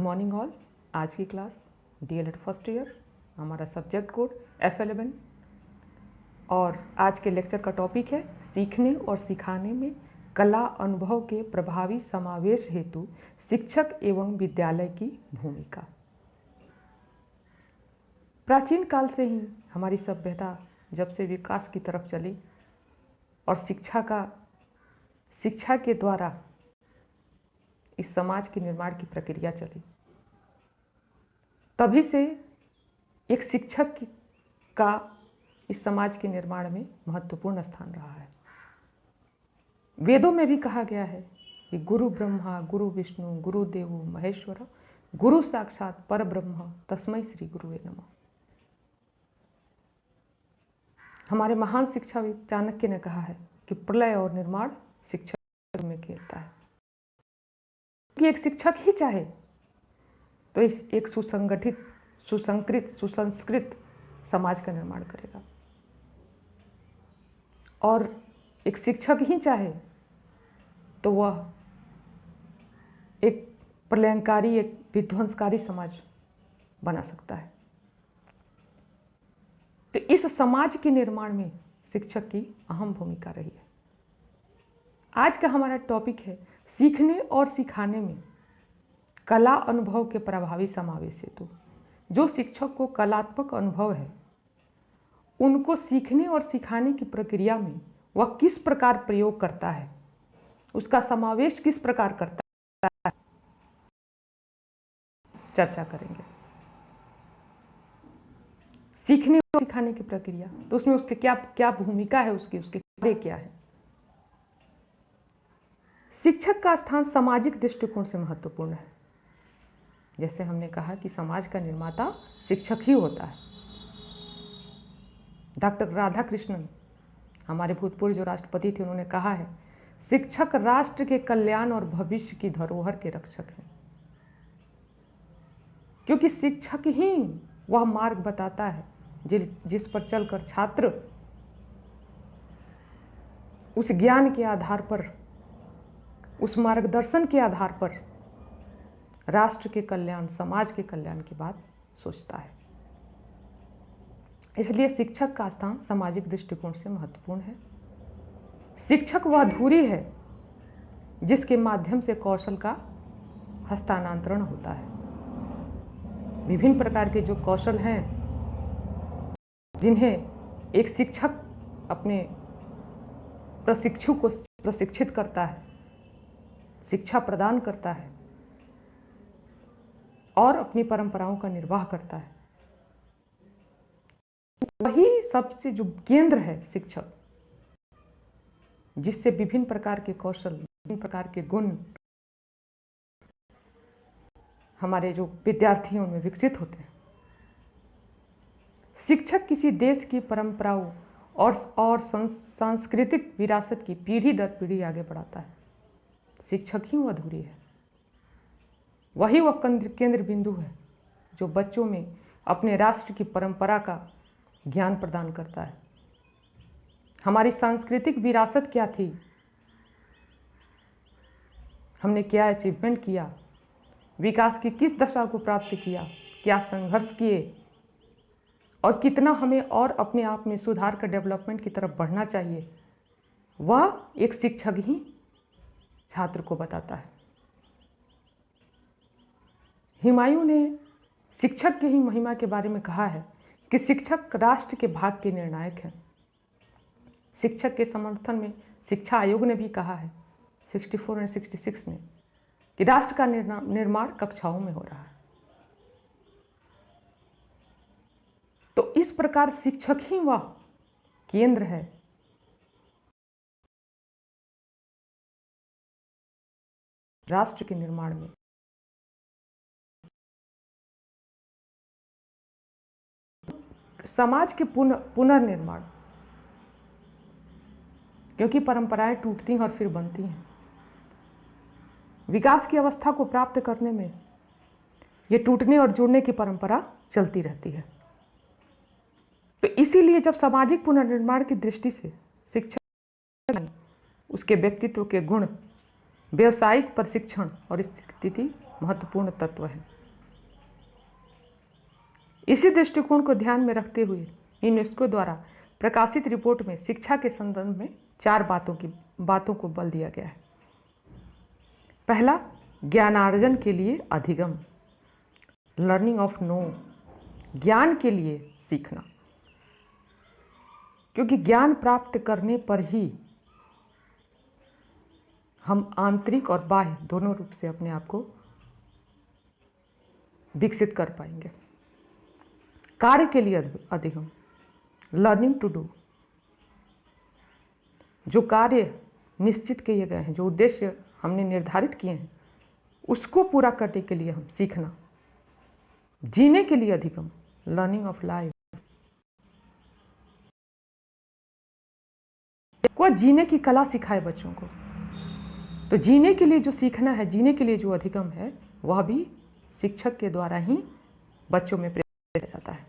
Morning all. आज की class DElEd first year, हमारा सब्जेक्ट कोड F11 और आज के लेक्चर का टॉपिक है सीखने और सिखाने में कला अनुभव के प्रभावी समावेश हेतु शिक्षक एवं विद्यालय की भूमिका। प्राचीन काल से ही हमारी सभ्यता जब से विकास की तरफ चली और शिक्षा के द्वारा इस समाज के निर्माण की प्रक्रिया चली, तभी से एक शिक्षक का इस समाज के निर्माण में महत्वपूर्ण स्थान रहा है। वेदों में भी कहा गया है कि गुरु ब्रह्मा गुरु विष्णु गुरु देवो महेश्वर गुरु साक्षात पर ब्रह्म तस्मै श्री गुरुवे नमः। हमारे महान शिक्षाविद चाणक्य ने कहा है कि प्रलय और निर्माण शिक्षक में खेलता है, कि एक शिक्षक ही चाहे तो इस एक सुसंगठित सुसंस्कृत समाज का निर्माण करेगा, और एक शिक्षक ही चाहे तो वह एक प्रलयंकारी, एक विध्वंसकारी समाज बना सकता है। तो इस समाज के निर्माण में शिक्षक की अहम भूमिका रही है। आज का हमारा टॉपिक है सीखने और सिखाने में कला अनुभव के प्रभावी समावेश हेतु। जो शिक्षक को कलात्मक अनुभव है, उनको सीखने और सिखाने की प्रक्रिया में वह किस प्रकार प्रयोग करता है, उसका समावेश किस प्रकार करता है, चर्चा करेंगे। सीखने और सिखाने की प्रक्रिया, तो उसमें उसके क्या भूमिका है, उसके कार्य क्या है। शिक्षक का स्थान सामाजिक दृष्टिकोण से महत्वपूर्ण है। जैसे हमने कहा कि समाज का निर्माता शिक्षक ही होता है। डॉक्टर राधाकृष्णन, हमारे भूतपूर्व जो राष्ट्रपति थे, उन्होंने कहा है शिक्षक राष्ट्र के कल्याण और भविष्य की धरोहर के रक्षक हैं, क्योंकि शिक्षक ही वह मार्ग बताता है जिस पर चलकर छात्र उस ज्ञान के आधार पर, उस मार्गदर्शन के आधार पर राष्ट्र के कल्याण, समाज के कल्याण की बात सोचता है। इसलिए शिक्षक का स्थान सामाजिक दृष्टिकोण से महत्वपूर्ण है। शिक्षक वह धुरी है जिसके माध्यम से कौशल का हस्तांतरण होता है। विभिन्न प्रकार के जो कौशल हैं, जिन्हें एक शिक्षक अपने प्रशिक्षु को प्रशिक्षित करता है, शिक्षा प्रदान करता है और अपनी परंपराओं का निर्वाह करता है, वही सबसे जो केंद्र है शिक्षक, जिससे विभिन्न प्रकार के कौशल, विभिन्न प्रकार के गुण हमारे जो विद्यार्थियों में विकसित होते हैं। शिक्षक किसी देश की परंपराओं और सांस्कृतिक विरासत की पीढ़ी दर पीढ़ी आगे बढ़ाता है। शिक्षक ही वह धुरी है, वही वह केंद्र बिंदु है जो बच्चों में अपने राष्ट्र की परंपरा का ज्ञान प्रदान करता है। हमारी सांस्कृतिक विरासत क्या थी, हमने क्या अचीवमेंट किया, विकास की किस दशा को प्राप्त किया, क्या संघर्ष किए, और कितना हमें और अपने आप में सुधार का डेवलपमेंट की तरफ बढ़ना चाहिए, वह एक शिक्षक ही छात्र को बताता है। हुमायूं ने शिक्षक की ही महिमा के बारे में कहा है कि शिक्षक राष्ट्र के भाग्य के निर्णायक हैं। शिक्षक के समर्थन में शिक्षा आयोग ने भी कहा है 64 और 66 में कि राष्ट्र का निर्माण कक्षाओं में हो रहा है। तो इस प्रकार शिक्षक ही वह केंद्र है राष्ट्र के निर्माण में। समाज के पुनर्निर्माण, क्योंकि परंपराएं टूटती हैं और फिर बनती हैं। विकास की अवस्था को प्राप्त करने में ये टूटने और जुड़ने की परंपरा चलती रहती है। तो इसीलिए जब सामाजिक पुनर्निर्माण की दृष्टि से शिक्षक उसके व्यक्तित्व के गुण, व्यवसायिक प्रशिक्षण और स्थिति महत्वपूर्ण तत्व है। इसी दृष्टिकोण को ध्यान में रखते हुए यूनेस्को द्वारा प्रकाशित रिपोर्ट में शिक्षा के संदर्भ में 4 बातों को बल दिया गया है। पहला, ज्ञानार्जन के लिए अधिगम, लर्निंग ऑफ नो, ज्ञान के लिए सीखना, क्योंकि ज्ञान प्राप्त करने पर ही हम आंतरिक और बाह्य दोनों रूप से अपने आप को विकसित कर पाएंगे। कार्य के लिए अधिगम, लर्निंग टू डू, जो कार्य निश्चित किए गए हैं, जो उद्देश्य हमने निर्धारित किए हैं, उसको पूरा करने के लिए हम सीखना। जीने के लिए अधिगम, लर्निंग ऑफ लाइफ, को जीने की कला सिखाए बच्चों को। तो जीने के लिए जो सीखना है, जीने के लिए जो अधिगम है, वह भी शिक्षक के द्वारा ही बच्चों में प्रेरित किया जाता है।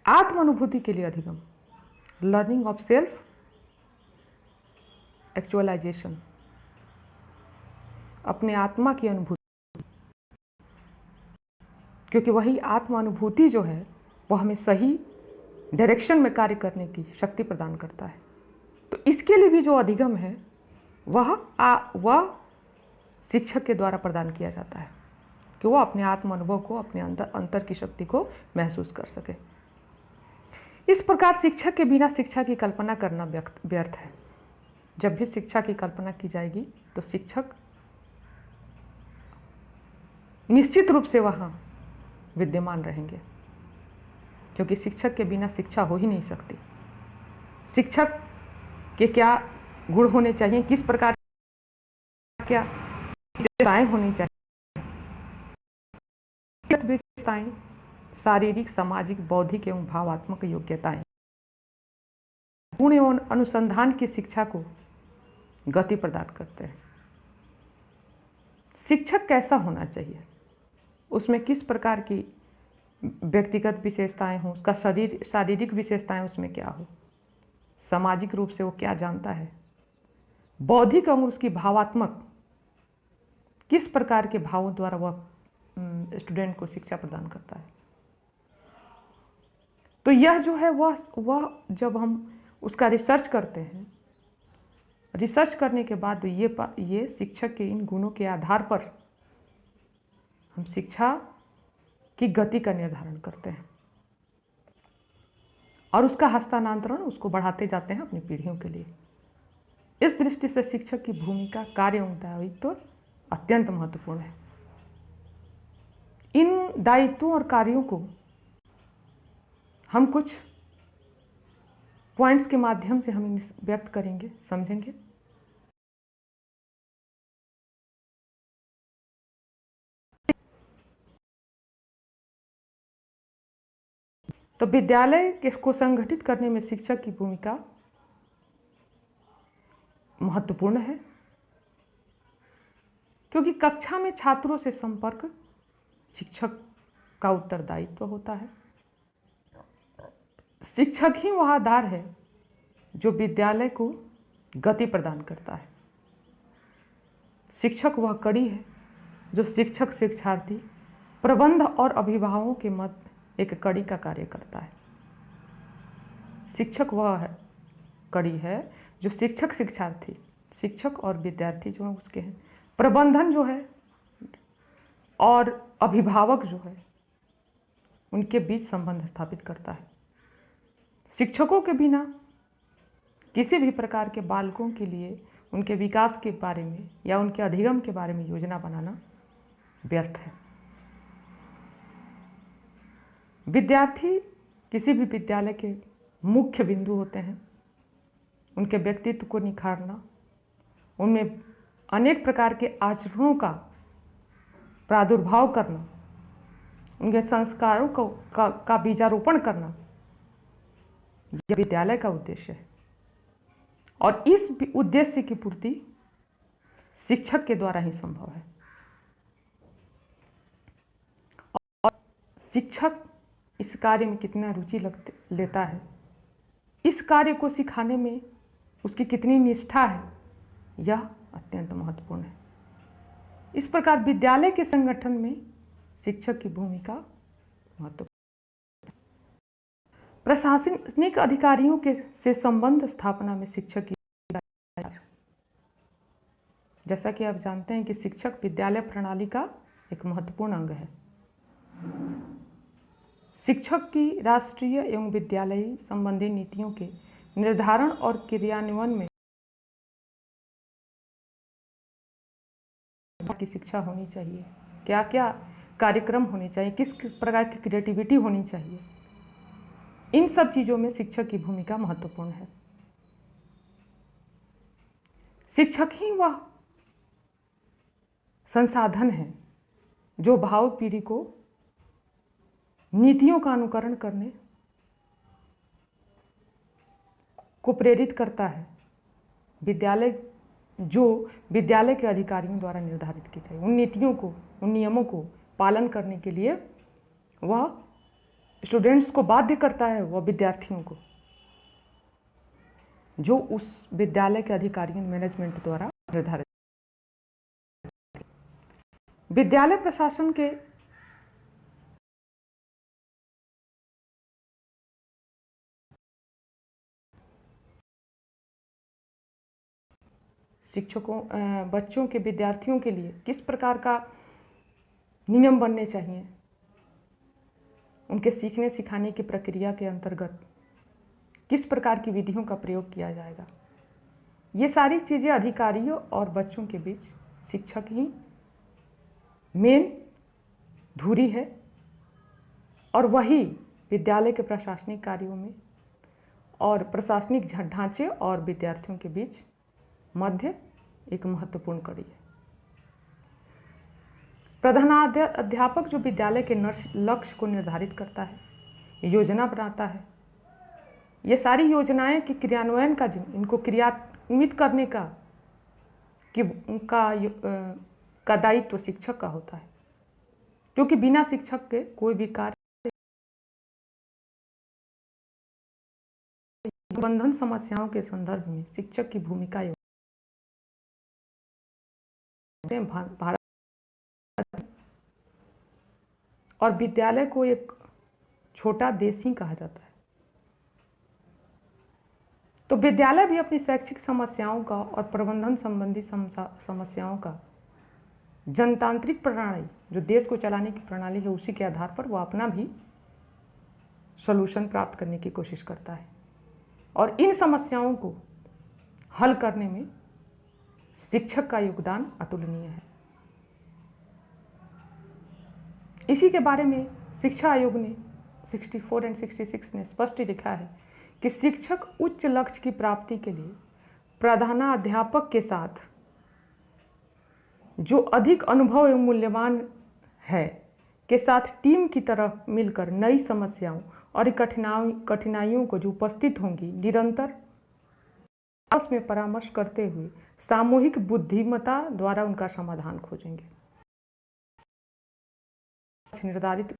आत्म अनुभूति के लिए अधिगम, लर्निंग ऑफ सेल्फ एक्चुअलाइजेशन, अपने आत्मा की अनुभूति, क्योंकि वही आत्म अनुभूति जो है वह हमें सही डायरेक्शन में कार्य करने की शक्ति प्रदान करता है। तो इसके लिए भी जो अधिगम है वह शिक्षक के द्वारा प्रदान किया जाता है कि वो अपने आत्म अनुभव को, अपने अंतर की शक्ति को महसूस कर सके। इस प्रकार शिक्षक के बिना शिक्षा की कल्पना करना व्यर्थ है। जब भी शिक्षा की कल्पना की जाएगी तो शिक्षक निश्चित रूप से वहाँ विद्यमान रहेंगे, क्योंकि शिक्षक के बिना शिक्षा हो ही नहीं सकती। शिक्षक के क्या गुण होने चाहिए, किस प्रकार क्या विशेषताएं होनी चाहिए, विशेषताएं शारीरिक, सामाजिक, बौद्धिक एवं भावात्मक योग्यताएं गुण एवं अनुसंधान की शिक्षा को गति प्रदान करते हैं। शिक्षक कैसा होना चाहिए, उसमें किस प्रकार की व्यक्तिगत विशेषताएं हों, उसका शारीरिक विशेषताएं उसमें क्या हो, सामाजिक रूप से वो क्या जानता है, बौद्धिक और उसकी भावात्मक किस प्रकार के भावों द्वारा वह स्टूडेंट को शिक्षा प्रदान करता है। तो यह जो है वह जब हम उसका रिसर्च करते हैं, रिसर्च करने के बाद ये शिक्षक के इन गुणों के आधार पर हम शिक्षा की गति का निर्धारण करते हैं और उसका हस्तांतरण उसको बढ़ाते जाते हैं अपनी पीढ़ियों के लिए। इस दृष्टि से शिक्षक की भूमिका, कार्य एवं दायित्व अत्यंत महत्वपूर्ण है। इन दायित्वों और कार्यों को हम कुछ पॉइंट्स के माध्यम से हम व्यक्त करेंगे, समझेंगे। तो विद्यालय को संगठित करने में शिक्षक की भूमिका महत्वपूर्ण है, क्योंकि कक्षा में छात्रों से संपर्क शिक्षक का उत्तरदायित्व होता है। शिक्षक ही वह आधार है जो विद्यालय को गति प्रदान करता है। शिक्षक वह कड़ी है जो शिक्षक, शिक्षार्थी, प्रबंध और अभिभावकों के मध्य एक कड़ी का कार्य करता है। शिक्षक वह है कड़ी है जो शिक्षक, शिक्षार्थी, शिक्षक और विद्यार्थी जो है उसके हैं, प्रबंधन जो है और अभिभावक जो है उनके बीच संबंध स्थापित करता है। शिक्षकों के बिना किसी भी प्रकार के बालकों के लिए उनके विकास के बारे में या उनके अधिगम के बारे में योजना बनाना व्यर्थ है। विद्यार्थी किसी भी विद्यालय के मुख्य बिंदु होते हैं। उनके व्यक्तित्व को निखारना, उनमें अनेक प्रकार के आचरणों का प्रादुर्भाव करना, उनके संस्कारों का बीजारोपण करना, यह विद्यालय का उद्देश्य है। और इस उद्देश्य की पूर्ति शिक्षक के द्वारा ही संभव है। और शिक्षक इस कार्य में कितना रुचि लेता है, इस कार्य को सिखाने में उसकी कितनी निष्ठा है, यह अत्यंत महत्वपूर्ण है। इस प्रकार विद्यालय के संगठन में शिक्षक की भूमिका महत्वपूर्ण। प्रशासनिक अधिकारियों के से संबंध स्थापना में शिक्षक की, जैसा कि आप जानते हैं कि शिक्षक विद्यालय प्रणाली का एक महत्वपूर्ण अंग है। शिक्षक की राष्ट्रीय एवं विद्यालयी संबंधी नीतियों के निर्धारण और क्रियान्वयन में की शिक्षा होनी चाहिए, क्या क्या कार्यक्रम होने चाहिए, किस प्रकार की क्रिएटिविटी होनी चाहिए, इन सब चीज़ों में शिक्षक की भूमिका महत्वपूर्ण है। शिक्षक ही वह संसाधन है जो भावी पीढ़ी को नीतियों का अनुकरण करने को प्रेरित करता है। विद्यालय जो विद्यालय के अधिकारियों द्वारा निर्धारित की जाए, उन नीतियों को, उन नियमों को पालन करने के लिए वह स्टूडेंट्स को बाध्य करता है, वह विद्यार्थियों को, जो उस विद्यालय के अधिकारियों मैनेजमेंट द्वारा निर्धारित। विद्यालय प्रशासन के शिक्षकों बच्चों के विद्यार्थियों के लिए किस प्रकार का नियम बनने चाहिए, उनके सीखने सिखाने की प्रक्रिया के अंतर्गत किस प्रकार की विधियों का प्रयोग किया जाएगा, ये सारी चीज़ें अधिकारियों और बच्चों के बीच शिक्षक ही मेन धुरी है, और वही विद्यालय के प्रशासनिक कार्यों में और प्रशासनिक ढांचे और विद्यार्थियों के बीच मध्य एक महत्वपूर्ण कड़ी है। प्रधानाध्यापक जो विद्यालय के लक्ष्य को निर्धारित करता है, योजना बनाता है, ये सारी योजनाएं की क्रियान्वयन का, इनको क्रियान्वित करने का कि उनका दायित्व शिक्षक का होता है, क्योंकि बिना शिक्षक के कोई भी कार्य प्रबंधन समस्याओं के संदर्भ में शिक्षक की भूमिका भारत और विद्यालय को एक छोटा देश ही कहा जाता है। तो विद्यालय भी अपनी शैक्षिक समस्याओं का और प्रबंधन संबंधी समस्याओं का जनतांत्रिक प्रणाली, जो देश को चलाने की प्रणाली है, उसी के आधार पर वो अपना भी सॉल्यूशन प्राप्त करने की कोशिश करता है, और इन समस्याओं को हल करने में शिक्षक का योगदान अतुलनीय है। इसी के बारे में शिक्षा आयोग ने 64 और 66 ने स्पष्ट लिखा है कि शिक्षक उच्च लक्ष्य की प्राप्ति के लिए प्रधानाध्यापक के साथ जो अधिक अनुभव एवं मूल्यवान है के साथ टीम की तरह मिलकर नई समस्याओं और कठिनाइयों को जो उपस्थित होंगी निरंतर आपस में परामर्श करते हुए सामूहिक बुद्धिमत्ता द्वारा उनका समाधान खोजेंगे। निर्धारित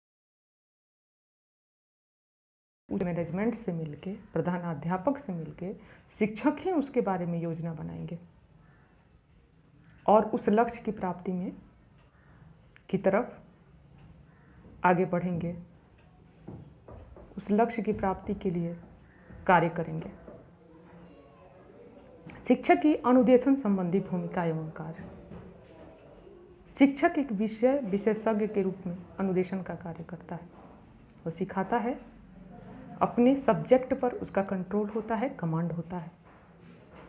मैनेजमेंट से मिलके, प्रधानाध्यापक से मिलके शिक्षक ही उसके बारे में योजना बनाएंगे और उस लक्ष्य की प्राप्ति में की तरफ आगे बढ़ेंगे, उस लक्ष्य की प्राप्ति के लिए कार्य करेंगे। शिक्षक की अनुदेशन संबंधी भूमिका एवं कार्य। शिक्षक एक विशेषज्ञ के रूप में अनुदेशन का कार्य करता है। वो सिखाता है, अपने सब्जेक्ट पर उसका कंट्रोल होता है, कमांड होता है,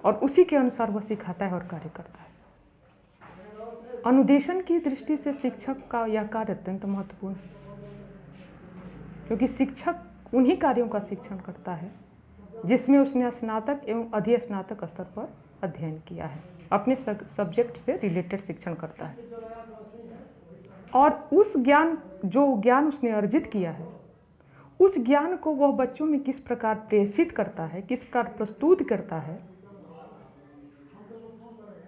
और उसी के अनुसार वह सिखाता है और कार्य करता है। अनुदेशन की दृष्टि से शिक्षक का यह कार्य अत्यंत महत्वपूर्ण है, क्योंकि शिक्षक उन्हीं कार्यों का शिक्षण करता है जिसमें उसने स्नातक एवं अधिस्नातक स्तर पर अध्ययन किया है, अपने सब्जेक्ट से रिलेटेड शिक्षण करता है, और उस जो ज्ञान उसने अर्जित किया है, उस ज्ञान को वह बच्चों में किस प्रकार प्रेषित करता है, किस प्रकार प्रस्तुत करता है,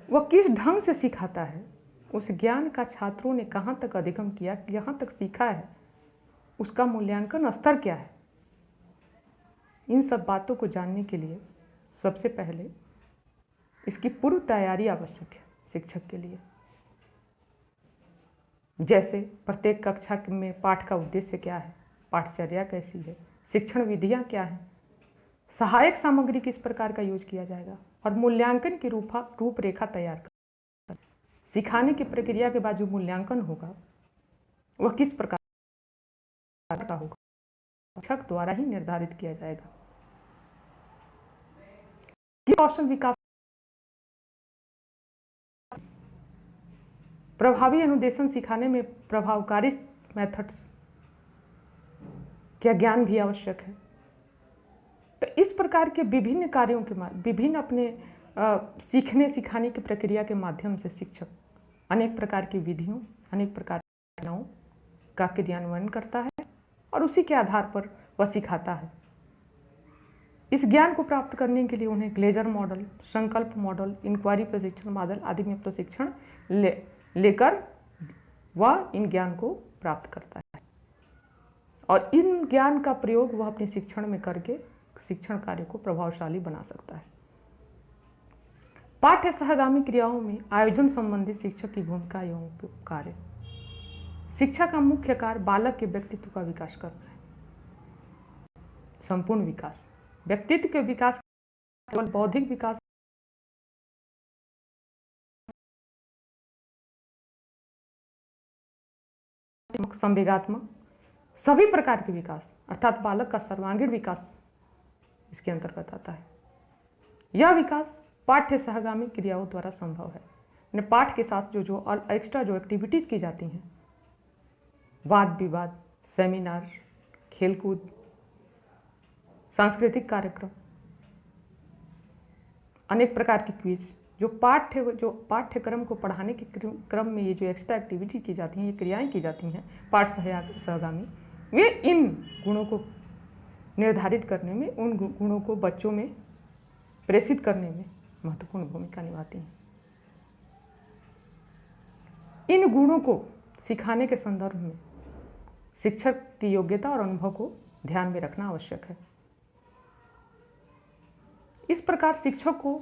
वह किस ढंग से सिखाता है, उस ज्ञान का छात्रों ने कहाँ तक अधिगम किया, यहाँ तक सीखा है, उसका मूल्यांकन स्तर क्या है। इन सब बातों को जानने के लिए सबसे पहले इसकी पूर्व तैयारी आवश्यक है शिक्षक के लिए। जैसे प्रत्येक कक्षा में पाठ का उद्देश्य क्या है, पाठचर्या कैसी है, शिक्षण विधियाँ क्या हैं, सहायक सामग्री किस प्रकार का यूज किया जाएगा और मूल्यांकन की रूपरेखा तैयार कर। सिखाने की प्रक्रिया के बाद जो मूल्यांकन होगा वह किस प्रकार का होगा, शिक्षक द्वारा ही निर्धारित किया जाएगा। कौशल विकास, प्रभावी अनुदेशन सिखाने में प्रभावकारी मेथड्स का ज्ञान भी आवश्यक है। तो इस प्रकार के विभिन्न कार्यों के विभिन्न अपने सीखने सिखाने की प्रक्रिया के माध्यम से शिक्षक अनेक प्रकार की विधियों, अनेक प्रकार की योजनाओं का क्रियान्वयन करता है और उसी के आधार पर वह सिखाता है। इस ज्ञान को प्राप्त करने के लिए उन्हें ग्लेजर मॉडल, संकल्प मॉडल, इंक्वायरी प्रशिक्षण मॉडल आदि में प्रशिक्षण लेकर वह इन ज्ञान को प्राप्त करता है और इन ज्ञान का प्रयोग वह अपने शिक्षण में करके शिक्षण कार्य को प्रभावशाली बना सकता है। पाठ्य सहगामी क्रियाओं में आयोजन संबंधी शिक्षक की भूमिका एवं कार्य। शिक्षा का मुख्य कार्य बालक के व्यक्तित्व का विकास करना है। संपूर्ण विकास, व्यक्तित्व के विकास केवल बौद्धिक विकास, संवेगात्मक, सभी प्रकार के विकास अर्थात बालक का सर्वांगीण विकास इसके अंतर्गत आता है। यह विकास पाठ्य सहगामी क्रियाओं द्वारा संभव है। पाठ के साथ जो एक्स्ट्रा जो एक्टिविटीज की जाती हैं, वाद विवाद, सेमिनार, खेलकूद, सांस्कृतिक कार्यक्रम, अनेक प्रकार की क्विज, जो पाठ्यक्रम को पढ़ाने के क्रम में ये जो एक्स्ट्रा एक्टिविटी की जाती हैं, ये क्रियाएं की जाती हैं पाठ सहगामी, वे इन गुणों को निर्धारित करने में, उन गुणों को बच्चों में प्रेषित करने में महत्वपूर्ण भूमिका निभाती हैं। इन गुणों को सिखाने के संदर्भ में शिक्षक की योग्यता और अनुभव को ध्यान में रखना आवश्यक है। इस प्रकार शिक्षक को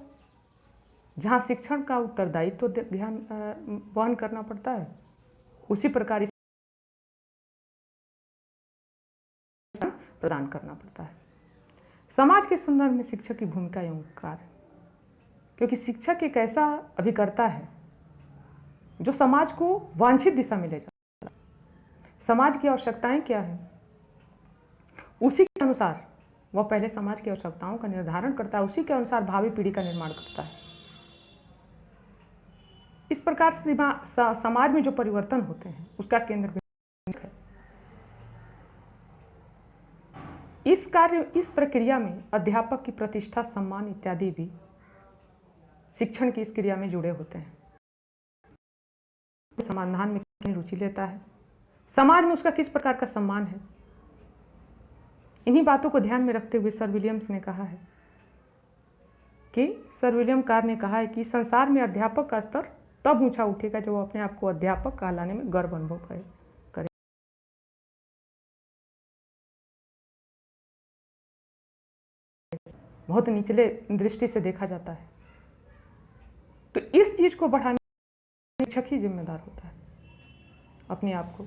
जहाँ शिक्षण का उत्तरदायित्व ध्यान वहन करना पड़ता है, उसी प्रकार प्रदान करना पड़ता है। समाज के संदर्भ में शिक्षक की भूमिका एवं कार्य, क्योंकि शिक्षक एक ऐसा अभिकर्ता है जो समाज को वांछित दिशा में ले जाता है। समाज की आवश्यकताएं क्या है, उसी के अनुसार वह पहले समाज की आवश्यकताओं का निर्धारण करता है, उसी के अनुसार भावी पीढ़ी का निर्माण करता है। इस प्रकार समाज में जो परिवर्तन होते हैं उसका केंद्र बिंदु है। इस प्रक्रिया में अध्यापक की प्रतिष्ठा, सम्मान इत्यादि भी शिक्षण की इस क्रिया में जुड़े होते हैं। समाधान में कितनी रुचि लेता है, समाज में उसका किस प्रकार का सम्मान है, इन्हीं बातों को ध्यान में रखते हुए सर विलियम्स ने कहा है कि सर विलियम कार ने कहा है कि संसार में अध्यापक का स्तर तब ऊंचा उठेगा जब वो अपने आप को अध्यापक कहलाने में गर्व अनुभव करे। बहुत निचले दृष्टि से देखा जाता है, तो इस चीज को बढ़ाने शिक्षक ही जिम्मेदार होता है अपने आप को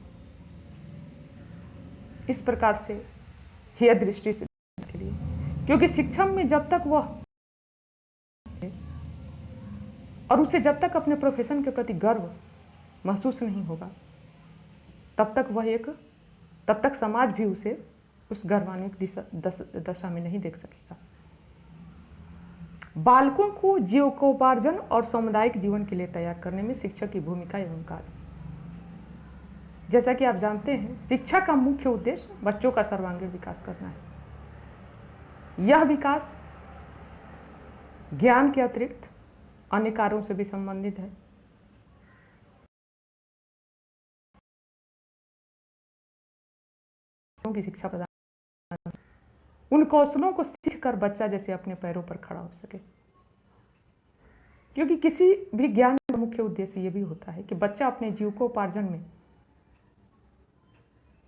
इस प्रकार से हेय दृष्टि से के लिए, क्योंकि शिक्षा में जब तक वह और उसे जब तक अपने प्रोफेशन के प्रति गर्व महसूस नहीं होगा तब तक समाज भी उसे उस गर्वान्वित दशा में नहीं देख सकेगा। बालकों को जीविकोपार्जन और सामुदायिक जीवन के लिए तैयार करने में शिक्षक की भूमिका एवं कार्य। जैसा कि आप जानते हैं, शिक्षा का मुख्य उद्देश्य बच्चों का सर्वांगीण विकास करना है। यह विकास ज्ञान के अतिरिक्त अन्य कार्यों से भी संबंधित है। की शिक्षा प्रदान, उन कौशलों को सीखकर बच्चा जैसे अपने पैरों पर खड़ा हो सके, क्योंकि किसी भी ज्ञान का मुख्य उद्देश्य यह भी होता है कि बच्चा अपने जीविकोपार्जन में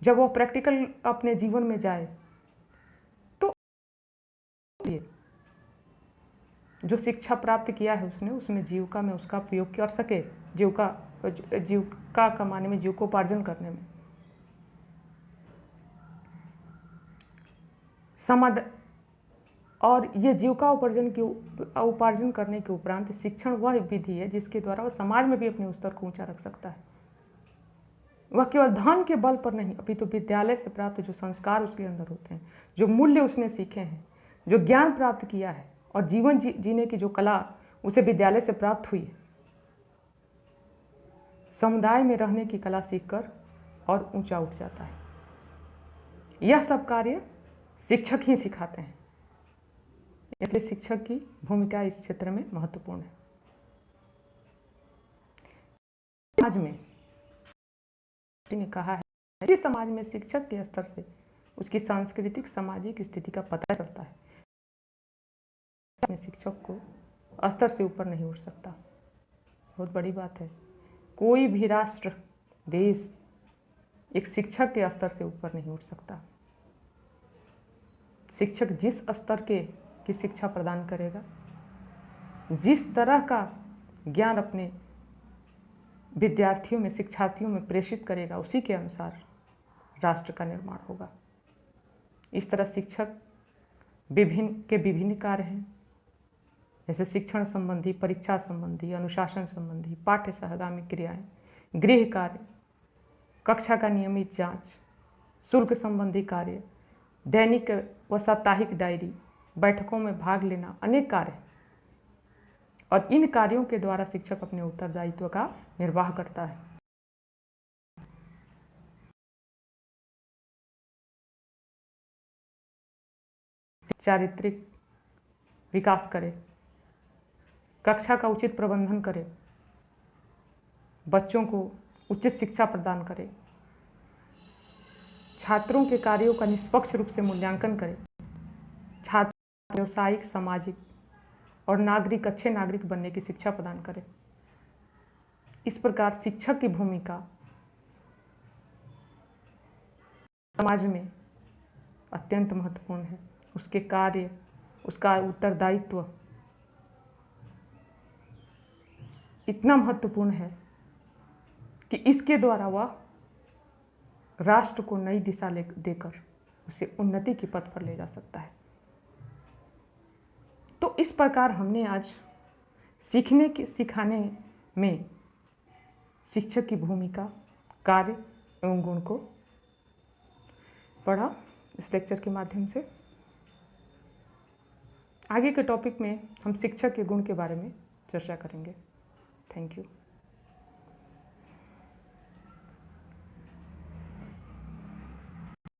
जब वो प्रैक्टिकल अपने जीवन में जाए तो जो शिक्षा प्राप्त किया है उसने उसमें जीविका में उसका प्रयोग कर सके, जीविका जीविका कमाने में, जीविकोपार्जन करने में। और ये जीविका उपार्जन करने के उपरांत शिक्षण वह विधि है जिसके द्वारा वह समाज में भी अपने स्तर को ऊंचा रख सकता है। वह केवल धन के बल पर नहीं, अपितु विद्यालय से प्राप्त जो संस्कार उसके अंदर होते हैं, जो मूल्य उसने सीखे हैं, जो ज्ञान प्राप्त किया है और जीवन जीने की जो कला उसे विद्यालय से प्राप्त हुई है, समुदाय में रहने की कला सीखकर और ऊंचा उठ जाता है। यह सब कार्य शिक्षक ही सिखाते हैं, इसलिए शिक्षक की भूमिका इस क्षेत्र में महत्वपूर्ण है। समाज में ने कहा है, इसी समाज में शिक्षक के स्तर से उसकी सांस्कृतिक सामाजिक स्थिति का पता चलता है। शिक्षक को स्तर से ऊपर नहीं उठ सकता, बहुत बड़ी बात है। कोई भी राष्ट्र, देश एक शिक्षक के स्तर से ऊपर नहीं उठ सकता। शिक्षक जिस स्तर की शिक्षा प्रदान करेगा, जिस तरह का ज्ञान अपने विद्यार्थियों में, शिक्षार्थियों में प्रेषित करेगा, उसी के अनुसार राष्ट्र का निर्माण होगा। इस तरह शिक्षक विभिन्न कार्य हैं, जैसे शिक्षण संबंधी, परीक्षा संबंधी, अनुशासन संबंधी, पाठ्य सहगामी क्रियाएं, गृह कार्य, कक्षा का नियमित जांच, शुल्क संबंधी कार्य, दैनिक व साप्ताहिक डायरी, बैठकों में भाग लेना, अनेक कार्य। और इन कार्यों के द्वारा शिक्षक अपने उत्तरदायित्व का निर्वाह करता है। चारित्रिक विकास करे, कक्षा का उचित प्रबंधन करे, बच्चों को उचित शिक्षा प्रदान करे, छात्रों के कार्यों का निष्पक्ष रूप से मूल्यांकन करे, छात्र व्यवसायिक, सामाजिक और नागरिक, अच्छे नागरिक बनने की शिक्षा प्रदान करे। इस प्रकार शिक्षक की भूमिका समाज में अत्यंत महत्वपूर्ण है। उसके कार्य, उसका उत्तरदायित्व इतना महत्वपूर्ण है कि इसके द्वारा वह राष्ट्र को नई दिशा देकर उसे उन्नति की पथ पर ले जा सकता है। तो इस प्रकार हमने आज सिखाने में शिक्षक की भूमिका, कार्य एवं गुण को पढ़ा इस लेक्चर के माध्यम से। आगे के टॉपिक में हम शिक्षक के गुण के बारे में चर्चा करेंगे। Thank you.